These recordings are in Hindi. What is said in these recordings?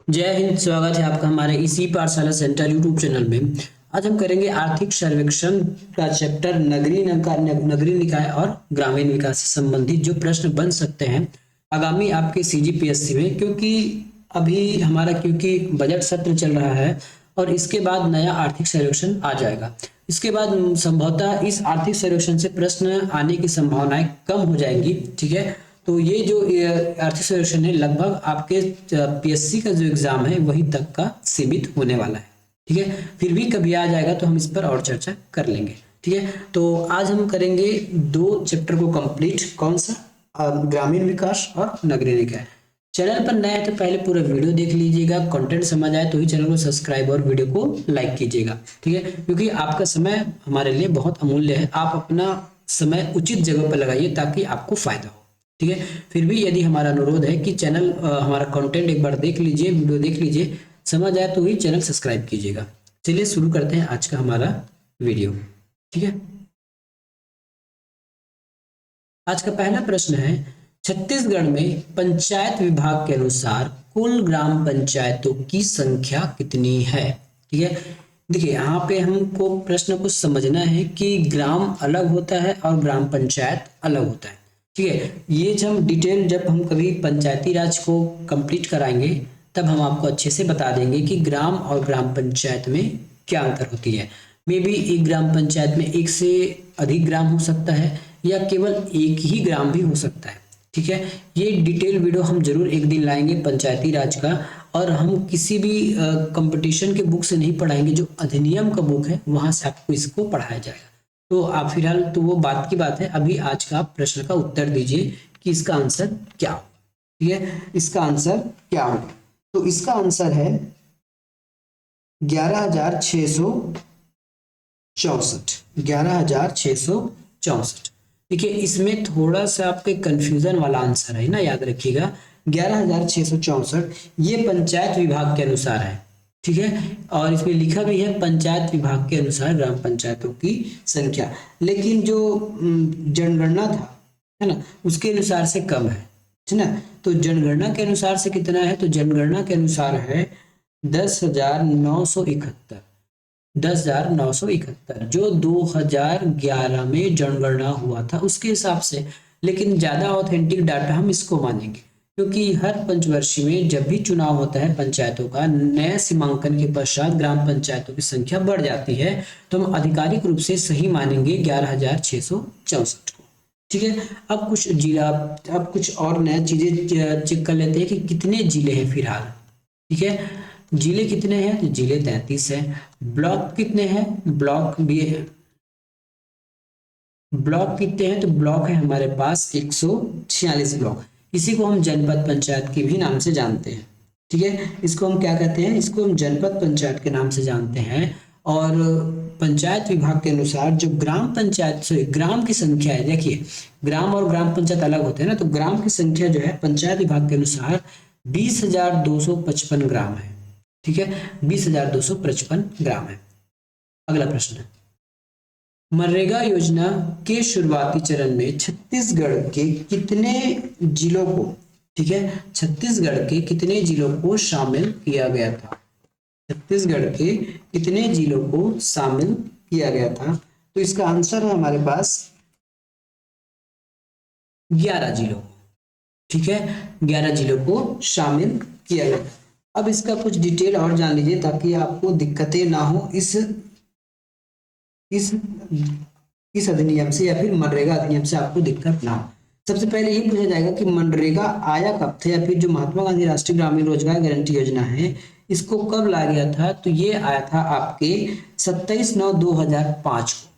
जय हिंद। स्वागत है आपका हमारे इसी पाठशाला सेंटर यूट्यूब चैनल में। आज हम करेंगे आर्थिक सर्वेक्षण का चैप्टर नगरीय निकाय और ग्रामीण विकास से संबंधित जो प्रश्न बन सकते हैं आगामी आपके सीजीपीएससी में, क्योंकि अभी हमारा बजट सत्र चल रहा है और इसके बाद नया आर्थिक सर्वेक्षण आ जाएगा। इसके बाद संभवतः इस आर्थिक सर्वेक्षण से प्रश्न आने की संभावनाएं कम हो जाएंगी। ठीक है, तो ये जो आर्थिक सर्वेक्षण है लगभग आपके पीएससी का जो एग्जाम है वही तक का सीमित होने वाला है। ठीक है, फिर भी कभी आ जाएगा तो हम इस पर और चर्चा कर लेंगे। ठीक है, तो आज हम करेंगे दो चैप्टर को कंप्लीट। कौन सा? ग्रामीण विकास और नगरीय निकाय। चैनल पर नए हैं तो पहले पूरा वीडियो देख लीजिएगा, कंटेंट समझ आए तो ही चैनल को सब्सक्राइब और वीडियो को लाइक कीजिएगा। ठीक है, क्योंकि आपका समय हमारे लिए बहुत अमूल्य है। आप अपना समय उचित जगह पर लगाइए ताकि आपको फायदा हो। ठीक है, फिर भी यदि हमारा अनुरोध है कि चैनल हमारा कंटेंट एक बार देख लीजिए, वीडियो देख लीजिए, समझ आए तो ही चैनल सब्सक्राइब कीजिएगा। चलिए शुरू करते हैं आज का हमारा वीडियो। ठीक है, आज का पहला प्रश्न है, छत्तीसगढ़ में पंचायत विभाग के अनुसार कुल ग्राम पंचायतों की संख्या कितनी है? ठीक है, देखिए यहाँ पे हमको प्रश्न को समझना है कि ग्राम अलग होता है और ग्राम पंचायत अलग होता है। ठीक है, ये जब हम कभी पंचायती राज को कंप्लीट कराएंगे तब हम आपको अच्छे से बता देंगे कि ग्राम और ग्राम पंचायत में क्या अंतर होती है। मे बी एक ग्राम पंचायत में एक से अधिक ग्राम हो सकता है या केवल एक ही ग्राम भी हो सकता है। ठीक है, ये डिटेल वीडियो हम जरूर एक दिन लाएंगे पंचायती राज का, और हम किसी भी कंपटीशन के बुक से नहीं पढ़ाएंगे। जो अधिनियम का बुक है वहां से आपको इसको पढ़ाया जाएगा। तो आप फिलहाल तो वो बात की बात है, अभी आज का प्रश्न का उत्तर दीजिए कि इसका आंसर क्या होगा। ठीक है, इसका आंसर क्या होगा? तो इसका आंसर है 11,664। 11,664। देखिए इसमें थोड़ा सा आपके कंफ्यूजन वाला आंसर है ना, याद रखिएगा। 11,664 ये पंचायत विभाग के अनुसार है। ठीक है, और इसमें लिखा भी है पंचायत विभाग के अनुसार ग्राम पंचायतों की संख्या, लेकिन जो जनगणना था है ना उसके अनुसार से कम है ना। तो जनगणना के अनुसार से कितना है? तो जनगणना के अनुसार है 10,971। 10,971 जो 2011 में जनगणना हुआ था उसके हिसाब से। लेकिन ज्यादा ऑथेंटिक डाटा हम इसको मानेंगे, क्योंकि हर पंचवर्षीय में जब भी चुनाव होता है पंचायतों का, नए सीमांकन के पश्चात ग्राम पंचायतों की संख्या बढ़ जाती है, तो हम आधिकारिक रूप से सही मानेंगे 11,664 को। ठीक है, अब कुछ और नया चीजें चेक कर लेते हैं कि कितने जिले हैं फिलहाल। ठीक है, जिले कितने हैं? तो जिले 33 है। ब्लॉक कितने हैं? ब्लॉक कितने हैं? तो ब्लॉक है हमारे पास 146 ब्लॉक। इसी को हम जनपद पंचायत के भी नाम से जानते हैं। ठीक है, इसको हम क्या कहते हैं? इसको हम जनपद पंचायत के नाम से जानते हैं। और पंचायत विभाग के अनुसार जो ग्राम पंचायत से ग्राम की संख्या है, देखिए ग्राम और ग्राम पंचायत अलग होते हैं ना, तो ग्राम की संख्या जो है पंचायत विभाग के अनुसार 20,255 ग्राम है। ठीक है, 20,255 ग्राम है। अगला प्रश्न है, मनरेगा योजना के शुरुआती चरण में छत्तीसगढ़ के कितने जिलों को, ठीक है, छत्तीसगढ़ के कितने जिलों को शामिल किया गया था? छत्तीसगढ़ के कितने जिलों को शामिल किया गया था? तो इसका आंसर है हमारे पास 11 जिलों को। ठीक है, 11 जिलों को शामिल किया गया। अब इसका कुछ डिटेल और जान लीजिए ताकि आपको दिक्कतें ना हो इस इस अधिनियम से या फिर मनरेगा अधिनियम से आपको दिक्कत ना हो। सबसे पहले ये पूछा जाएगा कि मनरेगा आया कब था, या फिर जो महात्मा गांधी राष्ट्रीय ग्रामीण रोजगार गारंटी योजना है इसको कब लाया गया था? तो ये आया था आपके 27/9/2005 को।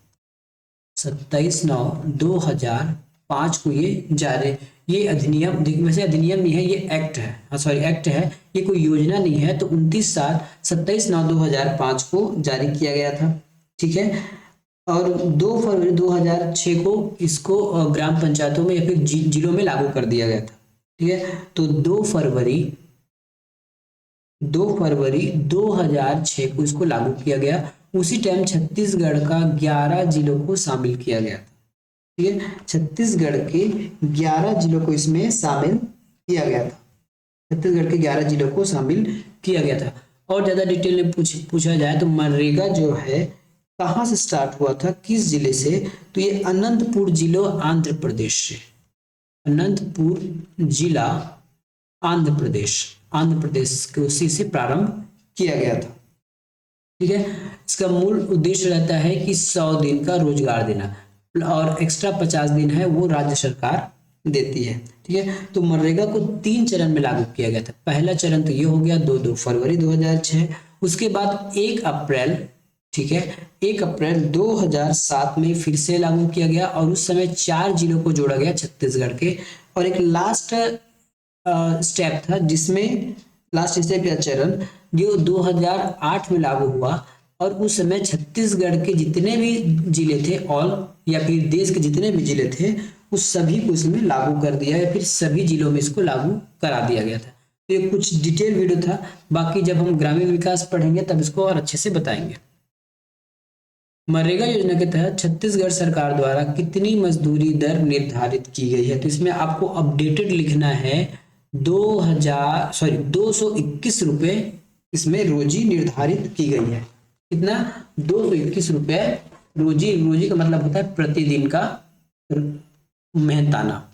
27/9/2005 को ये अधिनियम, वैसे अधिनियम नहीं है, ये एक्ट है, एक्ट है, ये कोई योजना नहीं है। तो 27/9/2005 को जारी किया गया था। ठीक है, और 2 फरवरी 2006 को इसको ग्राम पंचायतों में या फिर जिलों में लागू कर दिया गया था। ठीक है, तो 2 फरवरी 2006 को इसको लागू किया गया। उसी टाइम छत्तीसगढ़ का 11 जिलों को शामिल किया गया था। ठीक है, छत्तीसगढ़ के 11 जिलों को इसमें शामिल किया गया था। छत्तीसगढ़ के 11 जिलों को शामिल किया गया था। और ज्यादा डिटेल में पूछा जाए तो मनरेगा जो है कहाँ से स्टार्ट हुआ था, किस जिले से, तो ये अनंतपुर जिला आंध्र प्रदेश से, अनंतपुर जिला आंध्र प्रदेश के उसी से प्रारंभ किया गया था। ठीक है, इसका मूल उद्देश्य रहता है कि 100 दिन का रोजगार देना और एक्स्ट्रा 50 दिन है वो राज्य सरकार देती है। ठीक है, तो मनरेगा को 3 चरण में लागू किया गया था। पहला चरण तो ये हो गया 2 फरवरी 2006, उसके बाद 1 अप्रैल, ठीक है, 1 अप्रैल 2007 में फिर से लागू किया गया और उस समय 4 जिलों को जोड़ा गया छत्तीसगढ़ के, और एक लास्ट स्टेप था जिसमें लास्ट स्टेप या चरण जो 2008 में लागू हुआ, और उस समय छत्तीसगढ़ के जितने भी जिले थे ऑल या फिर देश के जितने भी जिले थे उस सभी को इसमें लागू कर दिया या फिर सभी जिलों में इसको लागू करा दिया गया था। तो ये कुछ डिटेल वीडियो था, बाकी जब हम ग्रामीण विकास पढ़ेंगे तब इसको और अच्छे से बताएंगे। मनरेगा योजना के तहत छत्तीसगढ़ सरकार द्वारा कितनी मजदूरी दर निर्धारित की गई है, तो इसमें आपको अपडेटेड लिखना है 221 रुपए इसमें रोजी निर्धारित की गई है। कितना? 221 रुपए रोजी। रोजी का मतलब होता है प्रतिदिन का मेहनताना।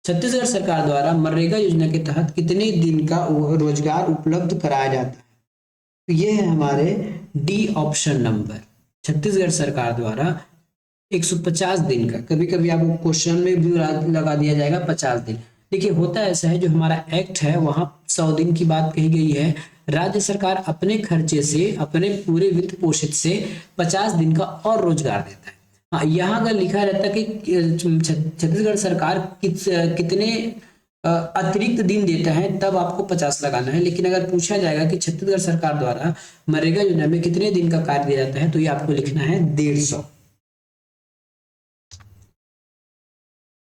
छत्तीसगढ़ सरकार द्वारा मनरेगा योजना के तहत कितने दिन का रोजगार उपलब्ध कराया जाता है, तो ये है हमारे डी ऑप्शन नंबर। छत्तीसगढ़ सरकार द्वारा 150 दिन का, कभी कभी आपको क्वेश्चन में भी लगा दिया जाएगा 50 दिन। देखिए होता ऐसा है, जो हमारा एक्ट है वहां 100 दिन की बात कही गई है, राज्य सरकार अपने खर्चे से अपने पूरे वित्त पोषित से 50 दिन का और रोजगार देता है। हाँ, यहाँ अगर लिखा रहता कि छत्तीसगढ़ सरकार कितने अतिरिक्त दिन देता है तब आपको 50 लगाना है, लेकिन अगर पूछा जाएगा कि छत्तीसगढ़ सरकार द्वारा मनरेगा योजना में कितने दिन का कार्य दिया जाता है तो ये आपको लिखना है 150।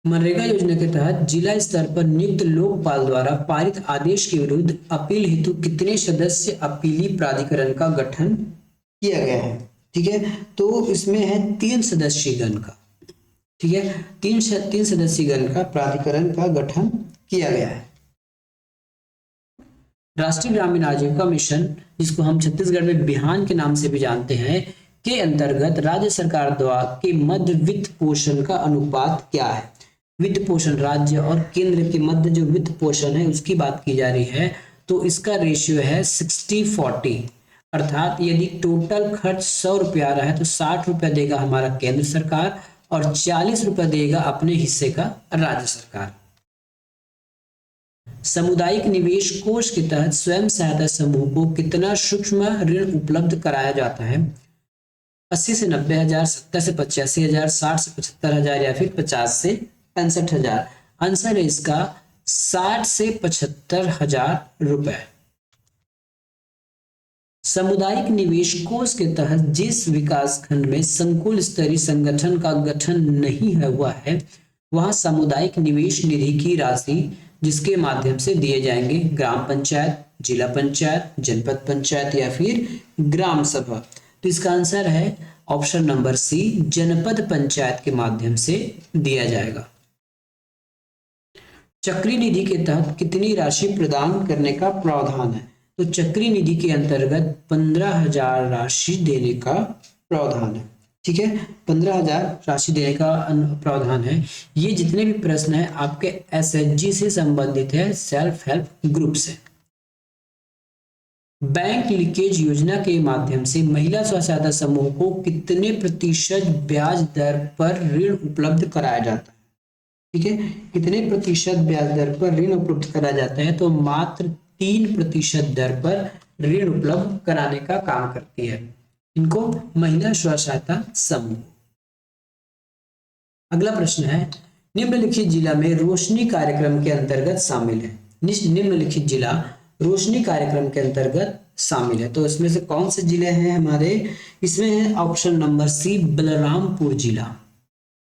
मनरेगा योजना के तहत जिला स्तर पर नियुक्त लोकपाल द्वारा पारित आदेश के विरुद्ध अपील हेतु कितने सदस्य अपीली प्राधिकरण का गठन किया गया है? ठीक है, तो इसमें है 3 सदस्यीय गण का, ठीक है, 3 सदस्यीय गण का प्राधिकरण का गठन किया गया है। राष्ट्रीय ग्रामीण आजीविका मिशन, जिसको हम छत्तीसगढ़ में बिहान के नाम से भी जानते हैं, के अंतर्गत राज्य सरकार द्वारा के मध्य वित्त पोषण का अनुपात क्या है? वित्त पोषण राज्य और केंद्र के मध्य जो वित्त पोषण है उसकी बात की जा रही है, तो इसका रेशियो है 60-40, अर्थात यदि टोटल खर्च 100 रुपया आ रहा है तो 60 रुपया देगा हमारा केंद्र सरकार और 40 रुपया देगा अपने हिस्से का राज्य सरकार। सामुदायिक निवेश कोष के तहत स्वयं सहायता समूह को कितना सूक्ष्म ऋण उपलब्ध कराया जाता है? 80 से 90 हजार, 70 से 85 हजार, 60 से 75 हजार या फिर 50 से 65 हजार। आंसर है इसका 60 से 75 हजार रुपए। सामुदायिक निवेश कोष के तहत जिस विकास खंड में संकुल स्तरीय संगठन का गठन नहीं हुआ है वहां सामुदायिक निवेश निधि की राशि जिसके माध्यम से दिए जाएंगे ग्राम पंचायत, जिला पंचायत, जनपद पंचायत या फिर ग्राम सभा, तो इसका आंसर है ऑप्शन नंबर सी, जनपद पंचायत के माध्यम से दिया जाएगा। चक्री निधि के तहत कितनी राशि प्रदान करने का प्रावधान है? तो चक्री निधि के अंतर्गत 15,000 राशि देने का प्रावधान है। ठीक है, 15,000 राशि देने का प्रावधान है। ये जितने भी प्रश्न है आपके एसएचजी से संबंधित है, सेल्फ हेल्प ग्रुप से। बैंक लीकेज योजना के माध्यम से महिला स्व सहायता समूह को कितने प्रतिशत ब्याज दर पर ऋण उपलब्ध कराया जाता है? ठीक है, कितने प्रतिशत ब्याज दर पर ऋण उपलब्ध कराया जाता है? तो मात्र 3% दर पर ऋण उपलब्ध कराने का काम करती है इनको महिला स्व सहायता समूह। अगला प्रश्न है, निम्नलिखित जिला में रोशनी कार्यक्रम के अंतर्गत शामिल है। निम्नलिखित जिला रोशनी कार्यक्रम के अंतर्गत शामिल है, तो इसमें से कौन से जिले हैं हमारे? इसमें है ऑप्शन नंबर सी, बलरामपुर जिला।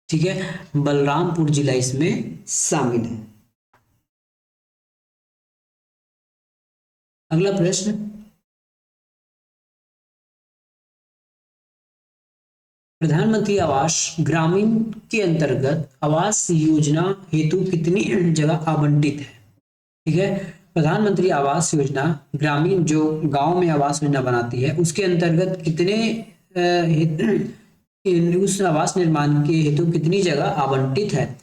ठीक है, बलरामपुर जिला इसमें शामिल है। अगला प्रश्न, प्रधानमंत्री आवास ग्रामीण के अंतर्गत आवास योजना हेतु कितनी जगह आवंटित है? ठीक है। प्रधानमंत्री आवास योजना ग्रामीण जो गांव में आवास योजना बनाती है, उसके अंतर्गत कितने उस आवास निर्माण के हेतु कितनी जगह आवंटित है?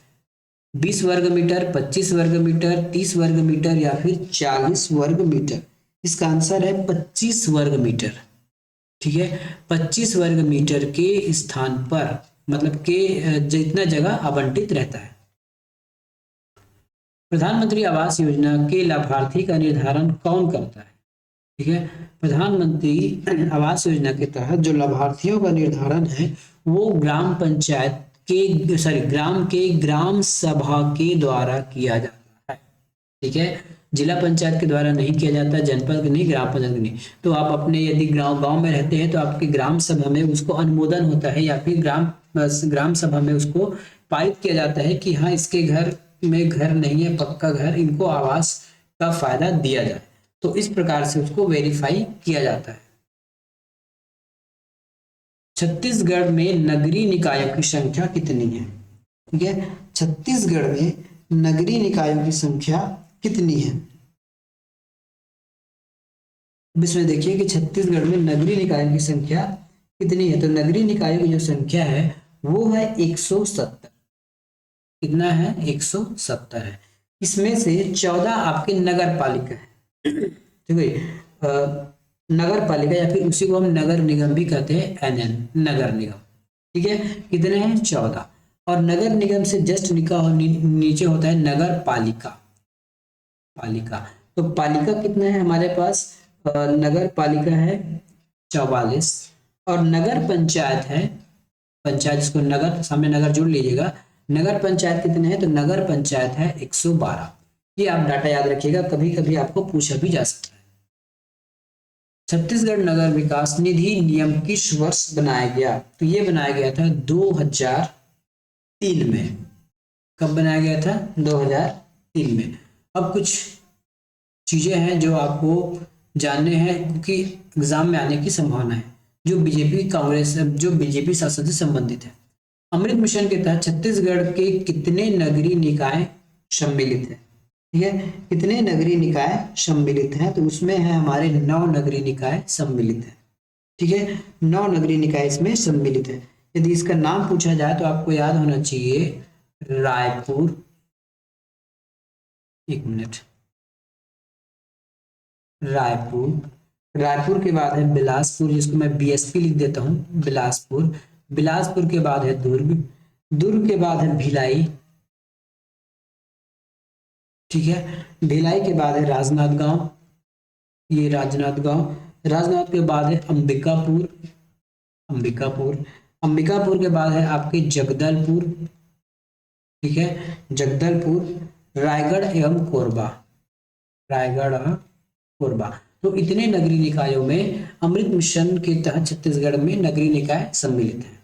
20 वर्ग मीटर, 25 वर्ग मीटर, 30 वर्ग मीटर या फिर 40 वर्ग मीटर? इसका आंसर है 25 वर्ग मीटर। ठीक है, 25 वर्ग मीटर के स्थान पर, मतलब के जितना जगह आवंटित रहता है। प्रधानमंत्री आवास योजना के लाभार्थी का निर्धारण कौन करता है? ठीक है, प्रधानमंत्री आवास योजना के तहत जो लाभार्थियों का निर्धारण है वो ग्राम पंचायत के ग्राम सभा के द्वारा किया जाता है। ठीक है, जिला पंचायत के द्वारा नहीं किया जाता, जनपद नहीं, ग्राम पंचायत नहीं। तो आप अपने यदि गांव में रहते हैं तो आपकी ग्राम सभा में उसको अनुमोदन होता है, या फिर ग्राम सभा में उसको पारित किया जाता है कि हाँ इसके घर में घर नहीं है, पक्का घर, इनको आवास का फायदा दिया जाए। तो इस प्रकार से उसको वेरीफाई किया जाता है। छत्तीसगढ़ में नगरीय निकायों की संख्या कितनी है? ठीक है, छत्तीसगढ़ में नगरीय निकायों की संख्या कितनी है? अब इसमें देखिए कि छत्तीसगढ़ में नगरीय निकायों की संख्या कितनी है। तो नगरीय निकायों की जो संख्या है वो है 170। कितना है? 170 है। इसमें से 14 आपके नगर पालिका है। ठीक है, नगर पालिका या फिर उसी को हम नगर निगम भी कहते हैं, एनएन, नगर निगम। ठीक है, कितने हैं? 14। और नगर निगम से जस्ट नीचे होता है नगर पालिका। पालिका, तो पालिका कितना है हमारे पास? नगर पालिका है 44, और नगर पंचायत है, पंचायत इसको नगर सामने नगर जोड़ लीजिएगा, नगर पंचायत कितने हैं? तो नगर पंचायत है 112। ये आप डाटा याद रखिएगा, कभी कभी आपको पूछा भी जा सकता है। छत्तीसगढ़ नगर विकास निधि नियम किस वर्ष बनाया गया? तो ये बनाया गया था 2003 में। कब बनाया गया था? 2003 में। अब कुछ चीजें हैं जो आपको जानने हैं क्योंकि एग्जाम में आने की संभावना है, जो बीजेपी शासन से संबंधित है। अमृत मिशन के तहत छत्तीसगढ़ के कितने नगरीय निकाय सम्मिलित है? ठीक है, कितने नगरीय निकाय सम्मिलित हैं? तो उसमें है हमारे 9 नगरीय निकाय सम्मिलित है। ठीक है, 9 नगरीय निकाय इसमें सम्मिलित है। यदि इसका नाम पूछा जाए तो आपको याद होना चाहिए रायपुर, एक मिनट, रायपुर के बाद है बिलासपुर, जिसको मैं बीएसपी लिख देता हूँ, बिलासपुर के बाद है दुर्ग के बाद है भिलाई। ठीक है, भिलाई के बाद है राजनांदगांव, ये राजनांदगांव के बाद है अंबिकापुर के बाद है आपके जगदलपुर। ठीक है, जगदलपुर, रायगढ़ एवं कोरबा, तो इतने नगरीय निकायों में अमृत मिशन के तहत छत्तीसगढ़ में नगरीय निकाय सम्मिलित है।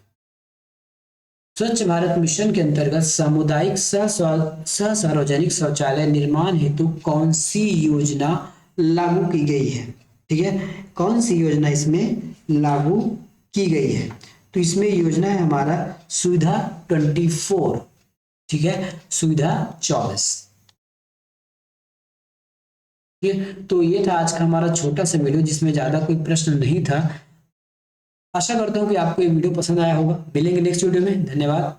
स्वच्छ भारत मिशन के अंतर्गत सामुदायिक सह सार्वजनिक शौचालय निर्माण हेतु कौन सी योजना लागू की गई है? ठीक है, कौन सी योजना इसमें लागू की गई है? तो इसमें योजना है हमारा सुविधा 24। ठीक है, सुविधा 24। ठीक है, तो ये था आज का हमारा छोटा सा वीडियो जिसमें ज्यादा कोई प्रश्न नहीं था। आशा करता हूँ कि आपको ये वीडियो पसंद आया होगा। मिलेंगे नेक्स्ट वीडियो में। धन्यवाद।